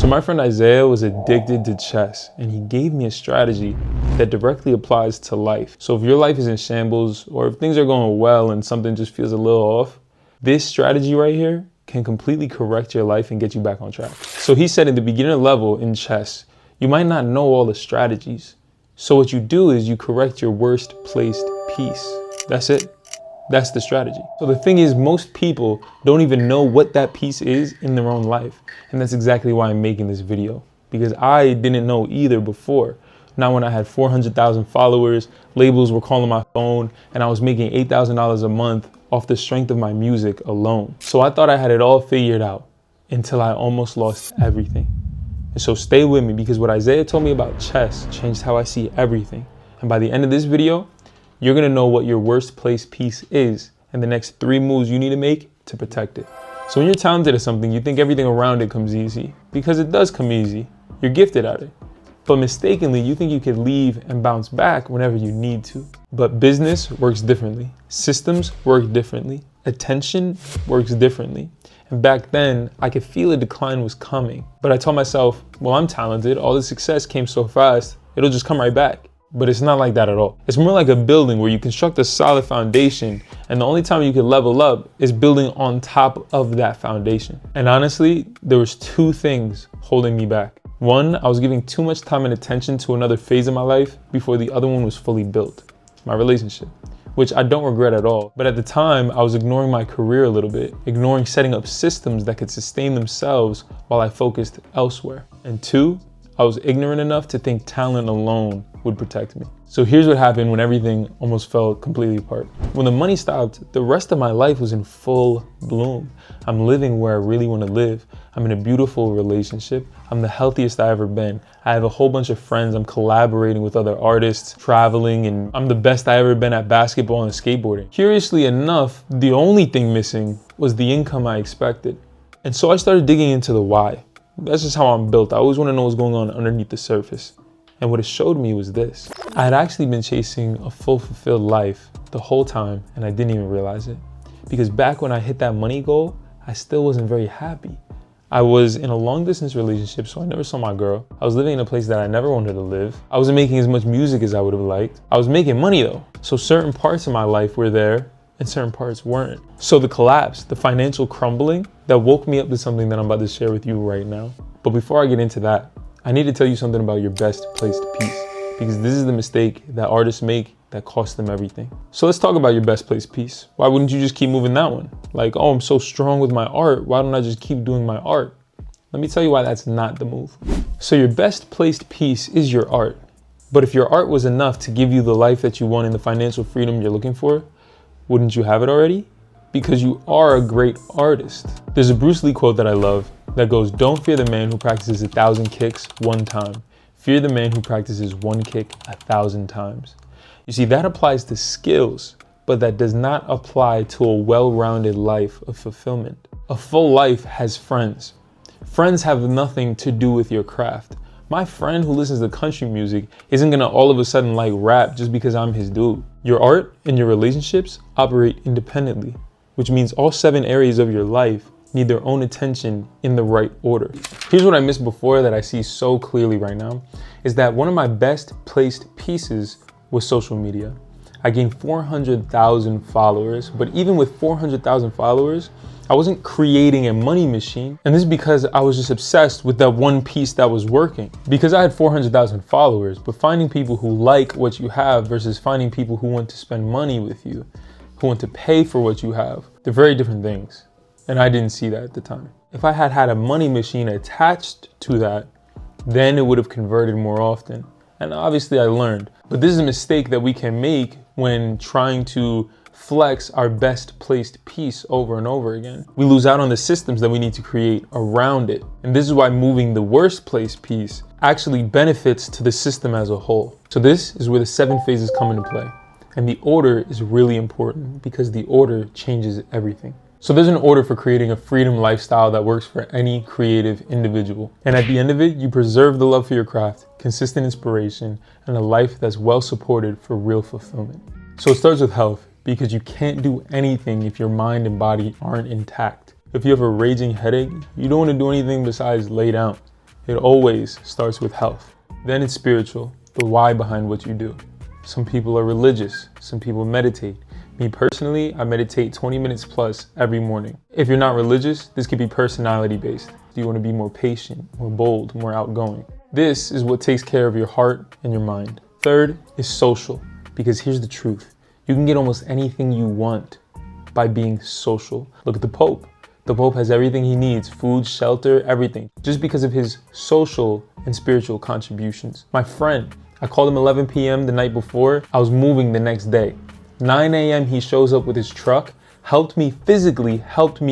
So my friend Isaiah was addicted to chess, and he gave me a strategy that directly applies to life. So if your life is in shambles, or if things are going well and something just feels a little off, this strategy right here can completely correct your life and get you back on track. So he said in the beginner level in chess, you might not know all the strategies. So what you do is you correct your worst placed piece. That's it. That's the strategy. So the thing is, most people don't even know what that piece is in their own life. And that's exactly why I'm making this video, because I didn't know either before. Not when I had 400,000 followers, labels were calling my phone, and I was making $8,000 a month off the strength of my music alone. So I thought I had it all figured out until I almost lost everything. And so stay with me, because what Isaiah told me about chess changed how I see everything. And by the end of this video, you're gonna know what your worst placed piece is and the next 3 moves you need to make to protect it. So when you're talented at something, you think everything around it comes easy, because it does come easy. You're gifted at it. But mistakenly, you think you can leave and bounce back whenever you need to. But business works differently. Systems work differently. Attention works differently. And back then, I could feel a decline was coming. But I told myself, well, I'm talented. All the success came so fast, it'll just come right back. But it's not like that at all. It's more like a building where you construct a solid foundation, and the only time you can level up is building on top of that foundation. And honestly, there was 2 things holding me back. One, I was giving too much time and attention to another phase of my life before the other one was fully built, my relationship, which I don't regret at all. But at the time, I was ignoring my career a little bit, ignoring setting up systems that could sustain themselves while I focused elsewhere. And 2, I was ignorant enough to think talent alone would protect me. So here's what happened when everything almost fell completely apart. When the money stopped, the rest of my life was in full bloom. I'm living where I really want to live. I'm in a beautiful relationship. I'm the healthiest I've ever been. I have a whole bunch of friends. I'm collaborating with other artists, traveling, and I'm the best I've ever been at basketball and skateboarding. Curiously enough, the only thing missing was the income I expected. And so I started digging into the why. That's just how I'm built. I always want to know what's going on underneath the surface. And what it showed me was this. I had actually been chasing a full, fulfilled life the whole time, and I didn't even realize it. Because back when I hit that money goal, I still wasn't very happy. I was in a long distance relationship, so I never saw my girl. I was living in a place that I never wanted to live. I wasn't making as much music as I would have liked. I was making money though. So certain parts of my life were there and certain parts weren't. So the collapse, the financial crumbling, that woke me up to something that I'm about to share with you right now. But before I get into that, I need to tell you something about your best placed piece, because this is the mistake that artists make that costs them everything. So let's talk about your best placed piece. Why wouldn't you just keep moving that one? Like, oh, I'm so strong with my art. Why don't I just keep doing my art? Let me tell you why that's not the move. So your best placed piece is your art. But if your art was enough to give you the life that you want and the financial freedom you're looking for, wouldn't you have it already? Because you are a great artist. There's a Bruce Lee quote that I love that goes, don't fear the man who practices 1,000 kicks one time. Fear the man who practices one kick 1,000 times. You see, that applies to skills, but that does not apply to a well-rounded life of fulfillment. A full life has friends. Friends have nothing to do with your craft. My friend who listens to country music isn't gonna all of a sudden like rap just because I'm his dude. Your art and your relationships operate independently, which means all 7 areas of your life need their own attention in the right order. Here's what I missed before that I see so clearly right now, is that one of my best placed pieces was social media. I gained 400,000 followers, but even with 400,000 followers, I wasn't creating a money machine. And this is because I was just obsessed with that one piece that was working. Because I had 400,000 followers, but finding people who like what you have versus finding people who want to spend money with you, who want to pay for what you have, they're very different things. And I didn't see that at the time. If I had had a money machine attached to that, then it would have converted more often. And obviously I learned. But this is a mistake that we can make when trying to flex our best placed piece over and over again. We lose out on the systems that we need to create around it. And this is why moving the worst placed piece actually benefits to the system as a whole. So this is where the 7 phases come into play. And the order is really important because the order changes everything. So there's an order for creating a freedom lifestyle that works for any creative individual. And at the end of it, you preserve the love for your craft, consistent inspiration, and a life that's well supported for real fulfillment. So it starts with health, because you can't do anything if your mind and body aren't intact. If you have a raging headache, you don't want to do anything besides lay down. It always starts with health. Then it's spiritual, the why behind what you do. Some people are religious, some people meditate. Me personally, I meditate 20 minutes plus every morning. If you're not religious, this could be personality based. Do you want to be more patient, more bold, more outgoing? This is what takes care of your heart and your mind. Third is social, because here's the truth. You can get almost anything you want by being social. Look at the Pope. The Pope has everything he needs, food, shelter, everything, just because of his social and spiritual contributions. My friend, I called him 11 p.m. the night before. I was moving the next day. 9 a.m. he shows up with his truck, helped me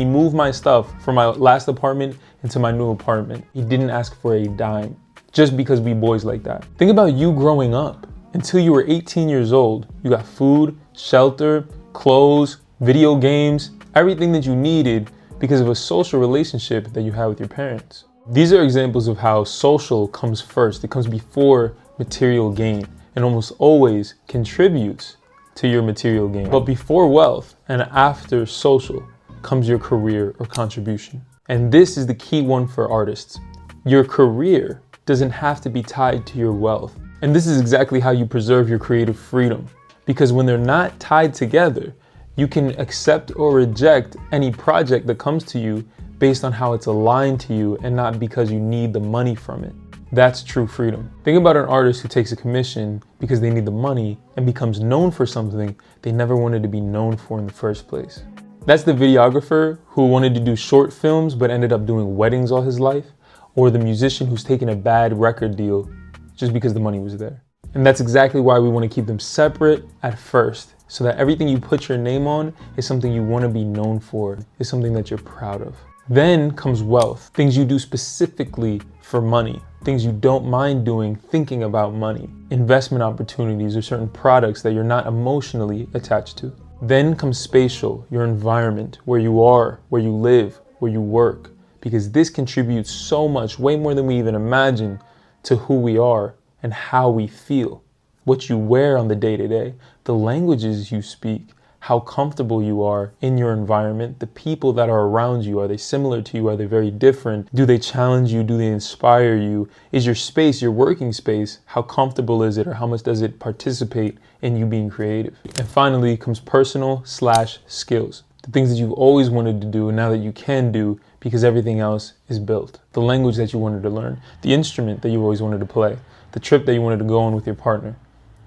move my stuff from my last apartment into my new apartment. He didn't ask for a dime, just because we boys like that. Think about you growing up. Until you were 18 years old, you got food, shelter, clothes, video games, everything that you needed because of a social relationship that you had with your parents. These are examples of how social comes first. It comes before material gain and almost always contributes to your material gain. But before wealth and after social comes your career or contribution. And this is the key one for artists. Your career doesn't have to be tied to your wealth. And this is exactly how you preserve your creative freedom. Because when they're not tied together, you can accept or reject any project that comes to you based on how it's aligned to you and not because you need the money from it. That's true freedom. Think about an artist who takes a commission because they need the money and becomes known for something they never wanted to be known for in the first place. That's the videographer who wanted to do short films but ended up doing weddings all his life, or the musician who's taken a bad record deal just because the money was there. And that's exactly why we want to keep them separate at first, so that everything you put your name on is something you want to be known for, is something that you're proud of. Then comes wealth, things you do specifically for money, things you don't mind doing thinking about money, investment opportunities or certain products that you're not emotionally attached to. Then comes spatial, your environment, where you are, where you live, where you work, because this contributes so much, way more than we even imagine, to who we are and how we feel. What you wear on the day-to-day, the languages you speak, how comfortable you are in your environment, the people that are around you, are they similar to you? Are they very different? Do they challenge you? Do they inspire you? Is your space, your working space, how comfortable is it, or how much does it participate in you being creative? And finally comes personal/skills, the things that you've always wanted to do and now that you can do because everything else is built. The language that you wanted to learn, the instrument that you always wanted to play, the trip that you wanted to go on with your partner.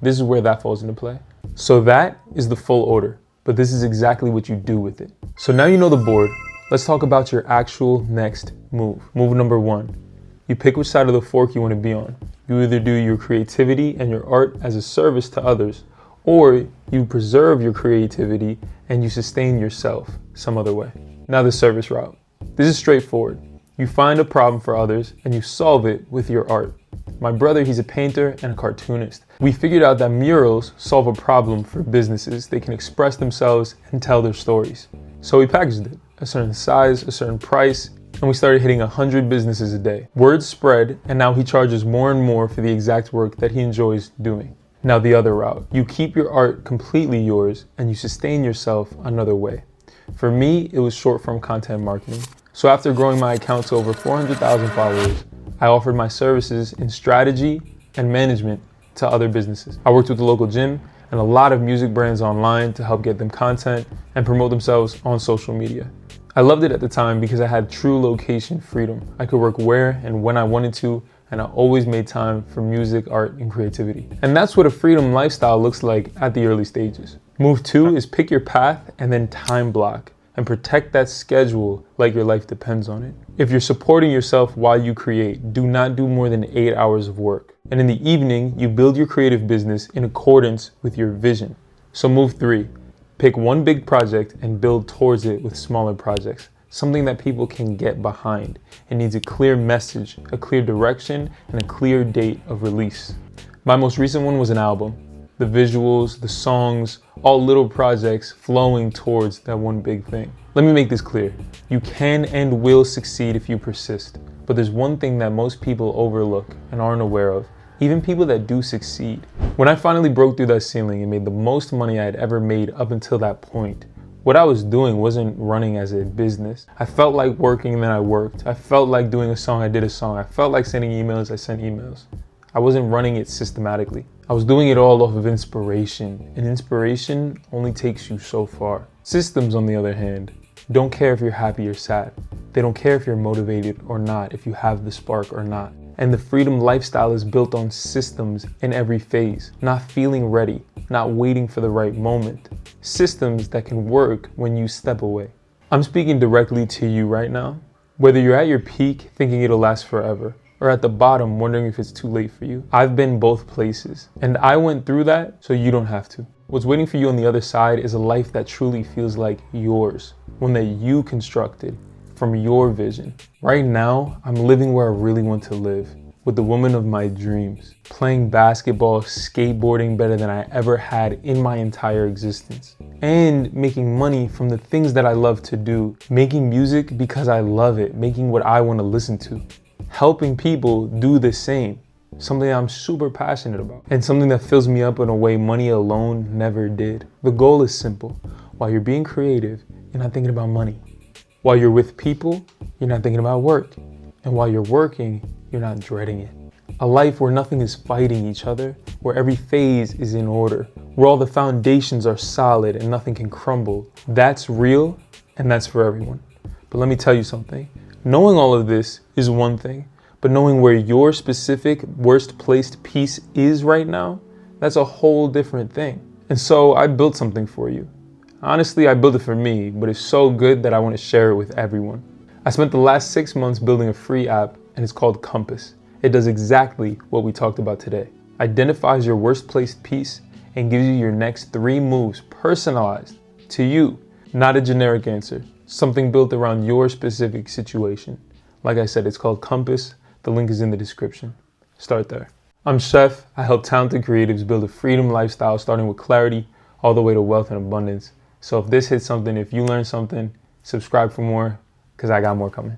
This is where that falls into play. So that is the full order, but this is exactly what you do with it. So now you know the board, let's talk about your actual next move. Move number 1, you pick which side of the fork you want to be on. You either do your creativity and your art as a service to others, or you preserve your creativity and you sustain yourself some other way. Now the service route. This is straightforward. You find a problem for others and you solve it with your art. My brother, he's a painter and a cartoonist. We figured out that murals solve a problem for businesses. They can express themselves and tell their stories. So we packaged it, a certain size, a certain price, and we started hitting 100 businesses a day. Word spread, and now he charges more and more for the exact work that he enjoys doing. Now the other route. You keep your art completely yours and you sustain yourself another way. For me, it was short form content marketing. So after growing my account to over 400,000 followers, I offered my services in strategy and management to other businesses. I worked with the local gym and a lot of music brands online to help get them content and promote themselves on social media. I loved it at the time because I had true location freedom. I could work where and when I wanted to, and I always made time for music, art, and creativity. And that's what a freedom lifestyle looks like at the early stages. Move 2 is pick your path and then time block and protect that schedule like your life depends on it. If you're supporting yourself while you create, do not do more than 8 hours of work. And in the evening, you build your creative business in accordance with your vision. So move 3, pick one big project and build towards it with smaller projects. Something that people can get behind. It needs a clear message, a clear direction, and a clear date of release. My most recent one was an album. The visuals, the songs, all little projects flowing towards that one big thing. Let me make this clear. You can and will succeed if you persist. But there's one thing that most people overlook and aren't aware of, even people that do succeed. When I finally broke through that ceiling and made the most money I had ever made up until that point, What I was doing wasn't running as a business. I felt like working and then I worked. I felt like doing a song, I did a song. I felt like sending emails, I sent emails. I wasn't running it systematically. I was doing it all off of inspiration, and inspiration only takes you so far. Systems, on the other hand, don't care if you're happy or sad. They don't care if you're motivated or not, if you have the spark or not. And the freedom lifestyle is built on systems in every phase, not feeling ready, not waiting for the right moment. Systems that can work when you step away. I'm speaking directly to you right now. Whether you're at your peak thinking it'll last forever, or at the bottom wondering if it's too late for you. I've been both places, and I went through that so you don't have to. What's waiting for you on the other side is a life that truly feels like yours, one that you constructed from your vision. Right now, I'm living where I really want to live, with the woman of my dreams, playing basketball, skateboarding better than I ever had in my entire existence, and making money from the things that I love to do, making music because I love it, making what I want to listen to, helping people do the same, something I'm super passionate about, and something that fills me up in a way money alone never did. The goal is simple. While you're being creative, you're not thinking about money. While you're with people, you're not thinking about work. And while you're working, you're not dreading it. A life where nothing is fighting each other, where every phase is in order, where all the foundations are solid and nothing can crumble. That's real, and that's for everyone. But let me tell you something. Knowing all of this is one thing, but knowing where your specific worst placed piece is right now, that's a whole different thing. And so I built something for you. Honestly, I built it for me, but it's so good that I want to share it with everyone. I spent the last 6 months building a free app, and it's called Compass. It does exactly what we talked about today. Identifies your worst placed piece and gives you your next 3 moves personalized to you, not a generic answer, something built around your specific situation. Like I said, it's called Compass. The link is in the description. Start there. I'm Chef. I help talented creatives build a freedom lifestyle starting with clarity all the way to wealth and abundance. So if this hit something, if you learned something, subscribe for more because I got more coming.